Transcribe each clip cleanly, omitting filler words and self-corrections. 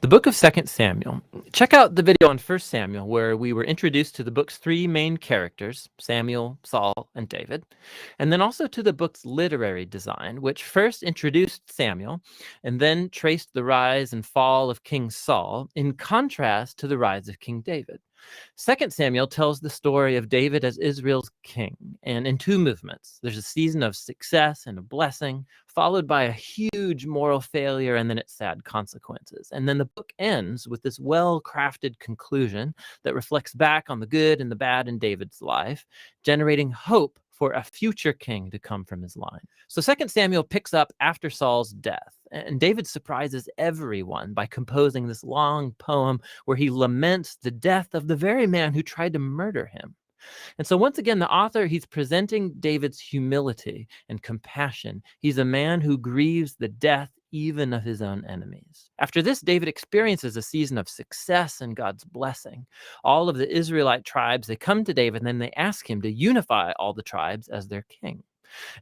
The book of 2 Samuel. Check out the video on 1 Samuel where we were introduced to the book's three main characters, Samuel, Saul, and David, and then also to the book's literary design, which first introduced Samuel and then traced the rise and fall of King Saul in contrast to the rise of King David. 2 Samuel tells the story of David as Israel's king, and in two movements. There's a season of success and a blessing, followed by a huge moral failure and then its sad consequences. And then the book ends with this well-crafted conclusion that reflects back on the good and the bad in David's life, generating hope for a future king to come from his line. So 2 Samuel picks up after Saul's death, and David surprises everyone by composing this long poem where he laments the death of the very man who tried to murder him. And so once again, the author, he's presenting David's humility and compassion. He's a man who grieves the death even of his own enemies. After this, David experiences a season of success and God's blessing. All of the Israelite tribes, they come to David and then they ask him to unify all the tribes as their king.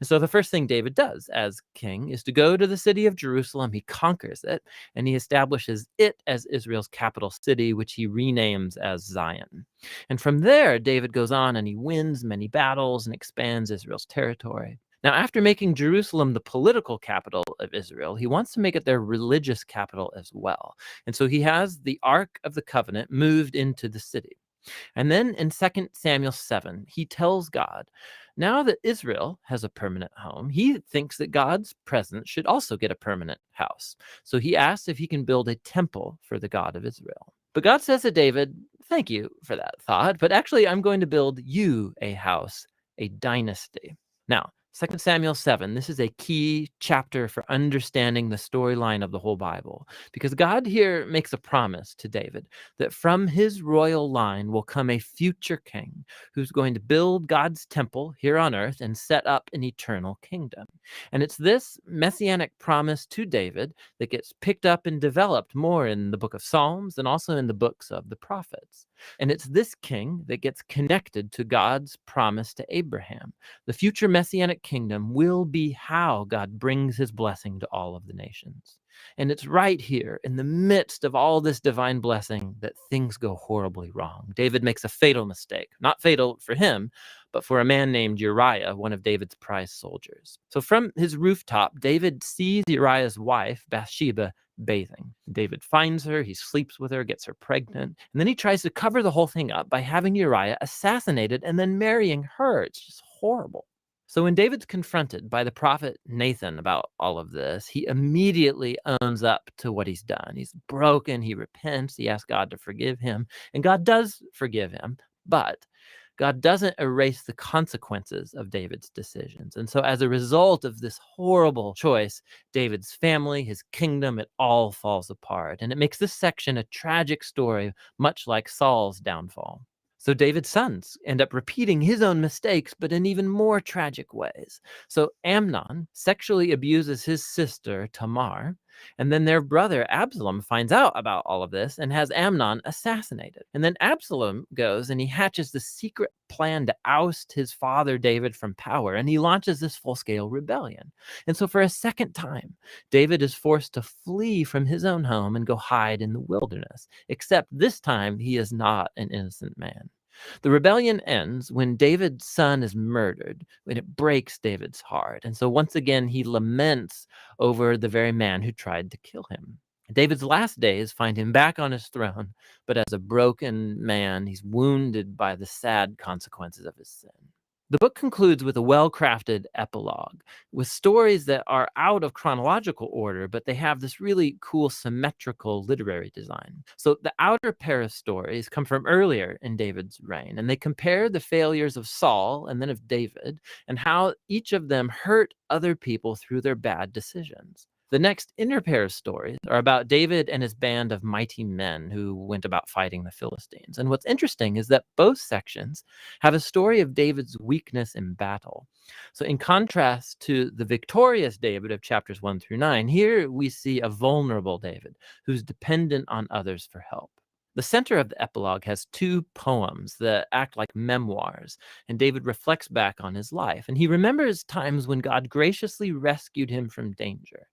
And so the first thing David does as king is to go to the city of Jerusalem. He conquers it, and he establishes it as Israel's capital city, which he renames as Zion. And from there, David goes on and he wins many battles and expands Israel's territory. Now, after making Jerusalem the political capital of Israel, he wants to make it their religious capital as well. And so he has the Ark of the Covenant moved into the city. And then in 2 Samuel 7, he tells God, now that Israel has a permanent home, he thinks that God's presence should also get a permanent house. So he asks if he can build a temple for the God of Israel. But God says to David, thank you for that thought, but actually I'm going to build you a house, a dynasty. Now, 2 Samuel 7, this is a key chapter for understanding the storyline of the whole Bible, because God here makes a promise to David that from his royal line will come a future king who's going to build God's temple here on earth and set up an eternal kingdom. And it's this messianic promise to David that gets picked up and developed more in the book of Psalms and also in the books of the prophets. And it's this king that gets connected to God's promise to Abraham. The future messianic kingdom will be how God brings his blessing to all of the nations. And it's right here in the midst of all this divine blessing that things go horribly wrong. David makes a fatal mistake, not fatal for him, but for a man named Uriah, one of David's prize soldiers. So from his rooftop, David sees Uriah's wife, Bathsheba, bathing. David finds her, he sleeps with her, gets her pregnant, and then he tries to cover the whole thing up by having Uriah assassinated and then marrying her. It's just horrible. So when David's confronted by the prophet Nathan about all of this, he immediately owns up to what he's done. He's broken, he repents, he asks God to forgive him, and God does forgive him, but God doesn't erase the consequences of David's decisions. And so as a result of this horrible choice, David's family, his kingdom, it all falls apart. And it makes this section a tragic story, much like Saul's downfall. So David's sons end up repeating his own mistakes, but in even more tragic ways. So Amnon sexually abuses his sister Tamar, and then their brother Absalom finds out about all of this and has Amnon assassinated. And then Absalom goes and he hatches the secret plan to oust his father David from power, and he launches this full-scale rebellion. And so for a second time, David is forced to flee from his own home and go hide in the wilderness, except this time he is not an innocent man. The rebellion ends when David's son is murdered, when it breaks David's heart. And so once again, he laments over the very man who tried to kill him. David's last days find him back on his throne, but as a broken man, he's wounded by the sad consequences of his sin. The book concludes with a well-crafted epilogue, with stories that are out of chronological order, but they have this really cool symmetrical literary design. So the outer pair of stories come from earlier in David's reign, and they compare the failures of Saul and then of David, and how each of them hurt other people through their bad decisions. The next inner pair of stories are about David and his band of mighty men who went about fighting the Philistines. And what's interesting is that both sections have a story of David's weakness in battle. So in contrast to the victorious David of chapters 1 through 9, here we see a vulnerable David who's dependent on others for help. The center of the epilogue has two poems that act like memoirs, and David reflects back on his life, and he remembers times when God graciously rescued him from danger.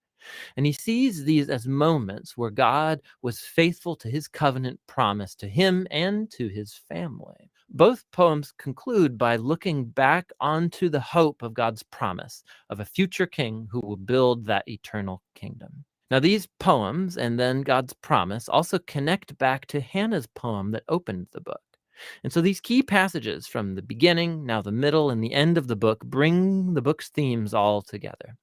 And he sees these as moments where God was faithful to his covenant promise to him and to his family. Both poems conclude by looking back onto the hope of God's promise of a future king who will build that eternal kingdom. Now, these poems and then God's promise also connect back to Hannah's poem that opened the book. And so these key passages from the beginning, now the middle, and the end of the book bring the book's themes all together.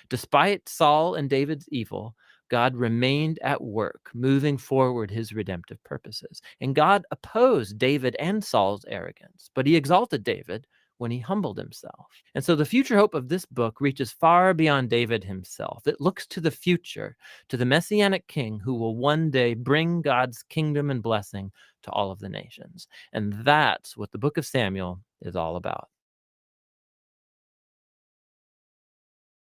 Despite Saul and David's evil, God remained at work, moving forward his redemptive purposes. And God opposed David and Saul's arrogance, but he exalted David when he humbled himself. And so the future hope of this book reaches far beyond David himself. It looks to the future, to the Messianic king who will one day bring God's kingdom and blessing to all of the nations. And that's what the book of Samuel is all about.